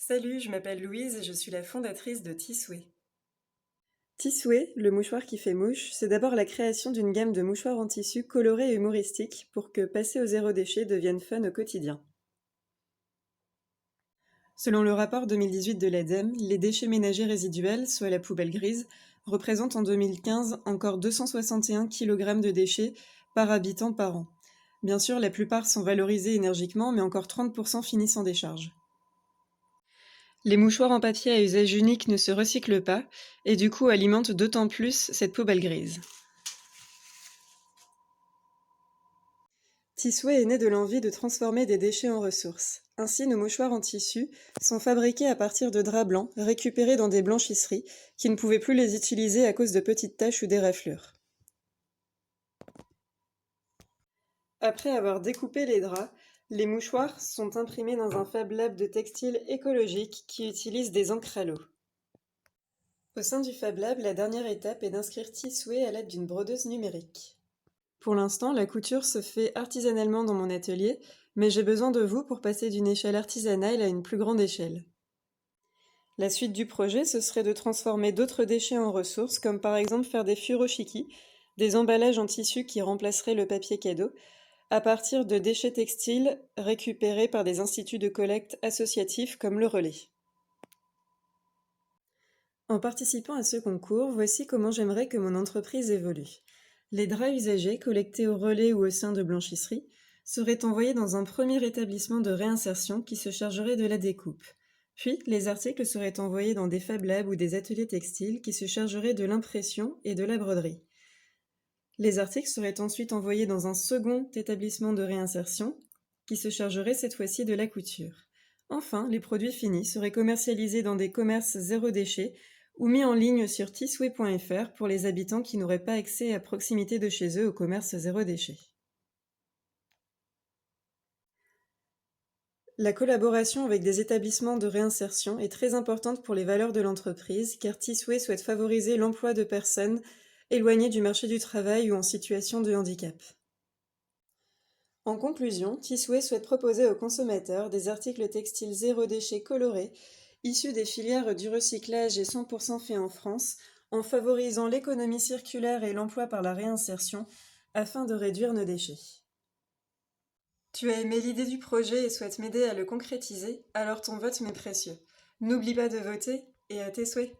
Salut, je m'appelle Louise et je suis la fondatrice de Tisway. Tisway, le mouchoir qui fait mouche, c'est d'abord la création d'une gamme de mouchoirs en tissu colorés et humoristiques pour que passer au zéro déchet devienne fun au quotidien. Selon le rapport 2018 de l'ADEME, les déchets ménagers résiduels, soit la poubelle grise, représentent en 2015 encore 261 kg de déchets par habitant par an. Bien sûr, la plupart sont valorisés énergiquement, mais encore 30% finissent en décharge. Les mouchoirs en papier à usage unique ne se recyclent pas et du coup alimentent d'autant plus cette poubelle grise. Tisway est né de l'envie de transformer des déchets en ressources. Ainsi, nos mouchoirs en tissu sont fabriqués à partir de draps blancs récupérés dans des blanchisseries qui ne pouvaient plus les utiliser à cause de petites taches ou d'éraflures. Après avoir découpé les draps, les mouchoirs sont imprimés dans un Fab Lab de textile écologique qui utilise des encres à l'eau. Au sein du Fab Lab, la dernière étape est d'inscrire Tisway à l'aide d'une brodeuse numérique. Pour l'instant, la couture se fait artisanalement dans mon atelier, mais j'ai besoin de vous pour passer d'une échelle artisanale à une plus grande échelle. La suite du projet, ce serait de transformer d'autres déchets en ressources, comme par exemple faire des furoshiki, des emballages en tissu qui remplaceraient le papier cadeau, à partir de déchets textiles récupérés par des instituts de collecte associatifs comme le Relais. En participant à ce concours, voici comment j'aimerais que mon entreprise évolue. Les draps usagés, collectés au Relais ou au sein de blanchisseries, seraient envoyés dans un premier établissement de réinsertion qui se chargerait de la découpe. Puis, les articles seraient envoyés dans des Fab Labs ou des ateliers textiles qui se chargeraient de l'impression et de la broderie. Les articles seraient ensuite envoyés dans un second établissement de réinsertion qui se chargerait cette fois-ci de la couture. Enfin, les produits finis seraient commercialisés dans des commerces zéro déchet ou mis en ligne sur tisway.fr pour les habitants qui n'auraient pas accès à proximité de chez eux au commerce zéro déchet. La collaboration avec des établissements de réinsertion est très importante pour les valeurs de l'entreprise car Tisway souhaite favoriser l'emploi de personnes éloignées du marché du travail ou en situation de handicap. En conclusion, Tisway souhaite proposer aux consommateurs des articles textiles zéro déchet colorés, issus des filières du recyclage et 100% faits en France, en favorisant l'économie circulaire et l'emploi par la réinsertion, afin de réduire nos déchets. Tu as aimé l'idée du projet et souhaites m'aider à le concrétiser, alors ton vote m'est précieux. N'oublie pas de voter et à tes souhaits.